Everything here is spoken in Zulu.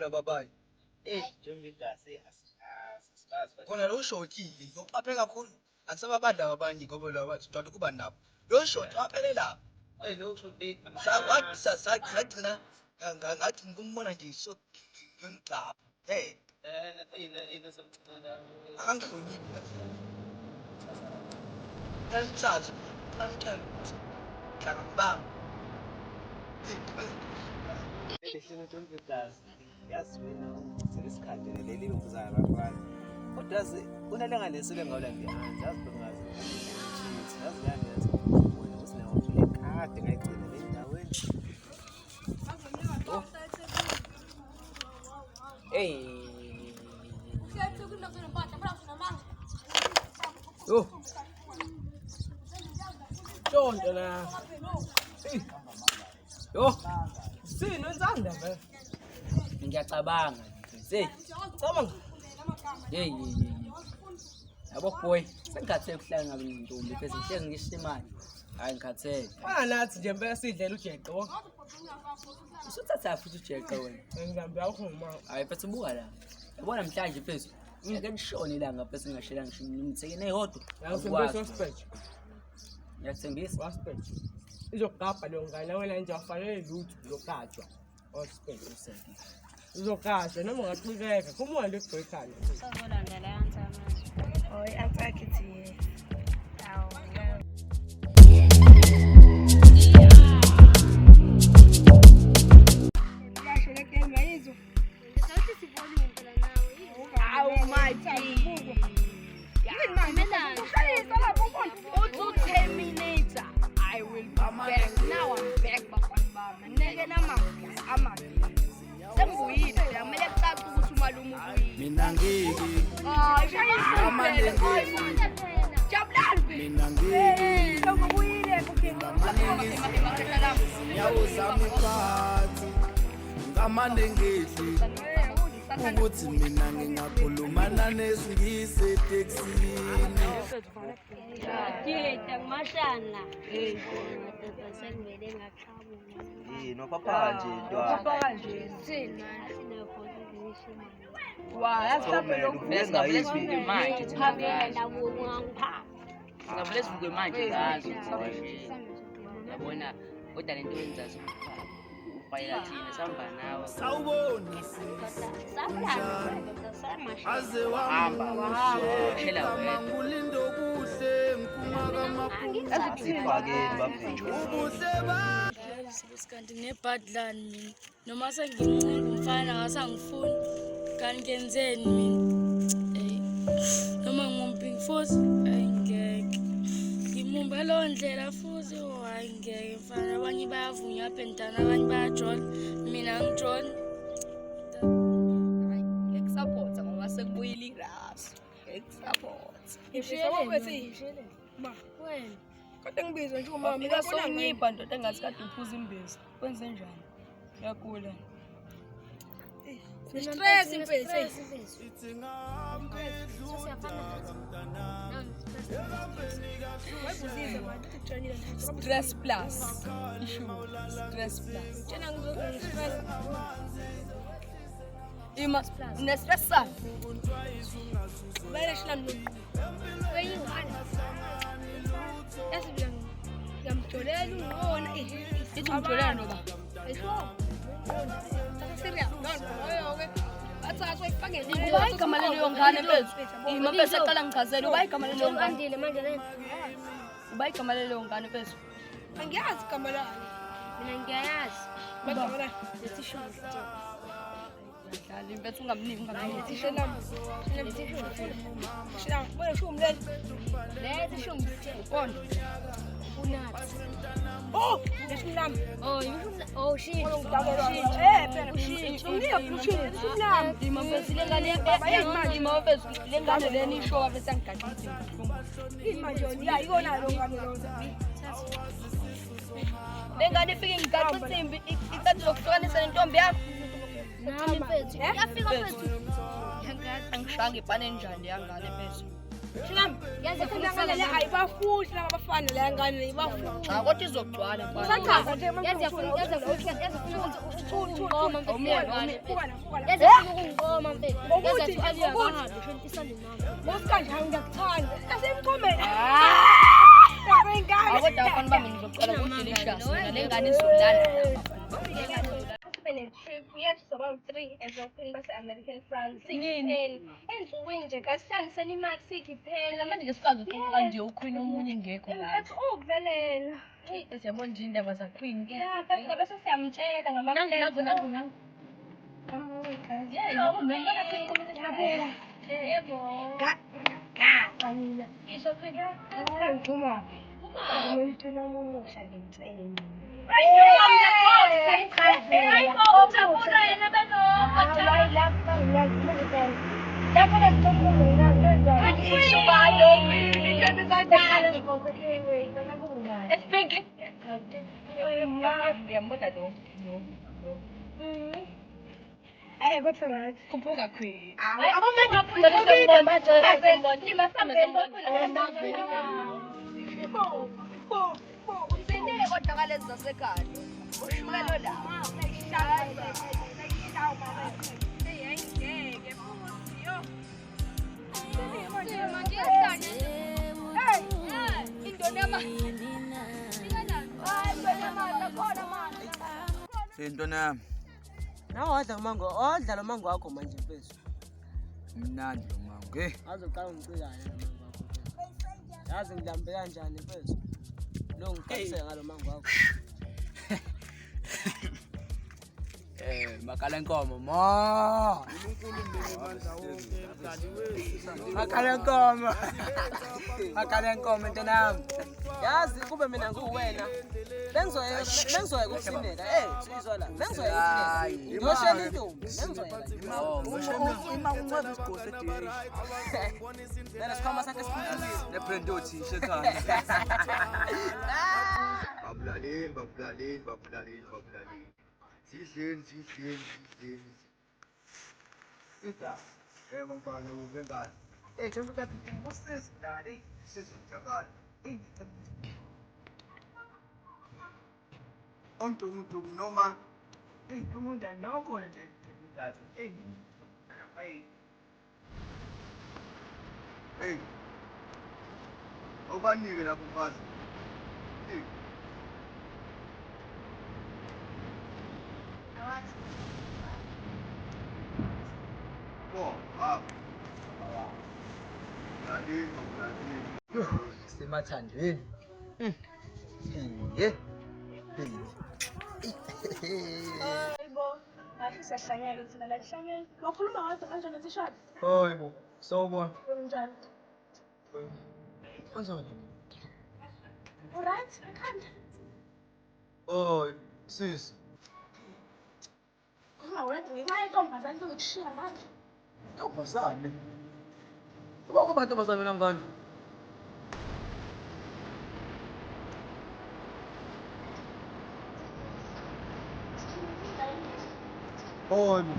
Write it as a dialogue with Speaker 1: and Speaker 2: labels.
Speaker 1: abadala babayi. Kona lo shoti ngoqaphe kakhulu asababadala abanye ngoba laba bathi kuba nabo. Lo shoti waphelela. Sagcina ngathi ngumbona nje so ngicaba. Angifuni. Kansazi. Kanba.
Speaker 2: Yazi wena isikhathi leli ukuzala abafana kodwa unalenga lesile ngawula ngiyazi yazi ngazi yazi yazi wena usinawo lekade ngayigcina le ndaweni
Speaker 3: Tonto na. Yo. Sini wenzani la?
Speaker 4: Ngiyacabanga nje.
Speaker 3: Cabanga.
Speaker 4: Hey. Yabo boy, sengikhathe ukuhlala ngabe ngintombi pheze ngihlezi ngisho imali. Hayi ngikhathe.
Speaker 3: Fana nathi nje impela sidlela ujeqe wo.
Speaker 4: Usuthatha futhi ujeqe wena.
Speaker 3: Ngizambe awukhoma.
Speaker 4: Hayi pheze buka la. Yabona mhlanje pheze. Ngike ngishone ilanga pheze ngashela ngisho ngimtheke neyodwa.
Speaker 3: Awusembese hospital.
Speaker 4: Ngiyathembisa
Speaker 3: hospital. Izogabha lo ngane wena nje afanele lutho lokatshwa hospital usethi. Uzokasha noma ungaqhubeka kumoya lekubhekana.
Speaker 5: Sazolandela yansi amanje.
Speaker 6: Hoy apakithi. Awu. Lasho leke mayizo.
Speaker 5: Sathi sibone phela nawe.
Speaker 6: Awu mathi. Yini manje? Ushayisa lapho ubona.
Speaker 5: Terminator. I will be back. Now I'm back bafana bami. Neke nama. Sengiyile kumele kucace ukuthi umalume ukuyini.
Speaker 7: Mina ngiki.
Speaker 5: Shayisa
Speaker 7: Amande ngiki.
Speaker 5: Jabulani.
Speaker 7: Mina ngiki.
Speaker 6: Lokuyile kukinga.
Speaker 7: Yawuzama ikhathi. Ngamande ngiki. Ukuthi mina ngingakhulumana nesingisi eTexini.
Speaker 5: Yetha mashana. Sengivele ngaqhamuka.
Speaker 2: no papa nje ntwana
Speaker 6: Papa nje.
Speaker 5: Sina sinakho
Speaker 6: Wa yasabe
Speaker 4: Ngesivuke manje.
Speaker 5: Phakela nawo ngangipha.
Speaker 4: Ngavule sivuke manje ngazo. Yabona kodwa lento wenzayo ufayela thina sihamba nawe.
Speaker 7: Sawubona. Aze
Speaker 4: Hamba. Shela wena.
Speaker 7: Mangulindo kuhle nkumaka maphupho.
Speaker 2: sifakeni bafethu
Speaker 7: Ubuhle ba
Speaker 8: Kanti nebadlani mina noma sengingumfana ngasangifuni kanti ngenzeni mina noma ngumping futhi ayingeke ngimumba lo ndlela futhi ayingeke mfana abanye bayavunya abhendana abanye bayajola mina ngijona
Speaker 6: ngikusupport ngoba sekubuyile iraso. Ngikusupport. Ngishele. Ma,
Speaker 8: wena
Speaker 6: kodwa ngibizwa nje uma mina
Speaker 8: songiyiba ndoda engathi kade uphuza imbiza kwenze njani uyagula
Speaker 6: stress impese.
Speaker 7: ithi ngambe
Speaker 6: Stress plus issue. Stress plus. Tjena ngizostress. Ima stress sana. Vele shina
Speaker 5: Weyingane.
Speaker 6: yasibya ngiyamjolela ungona
Speaker 8: ithi ngijolana noba
Speaker 6: esho. Serious. Ngoyo-ke. Athathwe ifakele.
Speaker 8: uba igama leliyo ngane bethu ima bese qala ngichazela uba igama leliyo ngane
Speaker 5: Andile manje le.
Speaker 8: uba igama leliyo ngane bethu
Speaker 6: Angiyazi igama lakhe.
Speaker 5: Mina ngiyayazi.
Speaker 6: Bagama lakhe.
Speaker 5: Lesisho ngithe.
Speaker 8: dlala impethu ungamniki ungamniki
Speaker 6: Shela. Shela. Bona sho umlele.
Speaker 5: Lesisho ngithe.
Speaker 6: Konde.
Speaker 5: Unathi.
Speaker 6: Oh, lesimlami.
Speaker 5: Oh, oh shit.
Speaker 6: Phela. Ungiya blushini lesimlami.
Speaker 8: ima bethu ima bethu le ngane leni ishoka bese ngigaxile
Speaker 6: Imanje ya ikona lo ngane lo.
Speaker 8: le ngane ifike ngigaxa insimbi icathi zokuhlukanisa nentombi yakho
Speaker 5: Nami mfethu. Uyafika mfethu.
Speaker 8: angishanga ipane njani yangane bethu
Speaker 5: yaze kufanele ayibafuthi laba bafana la ngane ibafuthi
Speaker 8: kodwa izogcwala
Speaker 5: yaze funa ukungoma yaze funa ukungoma mfethu yaze aliya kahambe shona isandla nami ngosikanjani ngiyakuthanda asemqomeni
Speaker 8: kodwa afana bami ngizocela ku-delicious mina le ngane izolala
Speaker 5: trip yesizoba 3 ezophini base-American France 610 ensukwini nje kasihlangiseni imali sigiphela
Speaker 8: manje ke sikazi uxoxa nje ukhwini omunye ngekho la
Speaker 5: ukuvelela
Speaker 8: siyabona nje indaba zakhwini
Speaker 5: ya kanti bese siyamtshela ngamaphela
Speaker 8: Kumbuka kweli.
Speaker 5: Usindile kodwa kalezi zasekhaya. Ushukelo la.
Speaker 1: Sentona
Speaker 3: Nawe wadla umango, odla lo mango wakho manje mfethu.
Speaker 1: mnandi lo mango,
Speaker 3: Azoqala ngicikane lo mango wakho. Yazi ngilambe kanjani mfethu. Lo ngikhathiseke ngalo mango wakho.
Speaker 1: Makala nkomo ma. Makala nkomo. Makala nkomo ntonami.
Speaker 3: Yazi kube mina nguwena. Bengizoya kusineka. Sizwa la. Bengizoya kusineka. Ngoshela intombi. Bengizoya.
Speaker 1: Uma unqoba isigose edish.
Speaker 3: Bela sikhoma sakhe sikhulile.
Speaker 1: Nebrandoti shekhaya.
Speaker 7: Babulaleni. Sihleni. Sita. Mfana uvengani. Njengoba usisi dali sizokhala. Umuntu noma umuntu nokho nje dali. Hey. Obanike lapho phansi.
Speaker 1: Semathandweni.
Speaker 5: Hayibo, afisa hlangene thina la hlangene. Wakhuluma ngathi manje nesishado.
Speaker 1: Hayibo, sawubona.
Speaker 5: Kunjani?
Speaker 1: Kanjani?
Speaker 5: Alright, ekhanda.
Speaker 1: Oy, sis.
Speaker 5: Ungawenza ngenxa yentombazane uzokushiya manje.
Speaker 1: Ntombazane. Kuba ntombazane nangani? Hayibo.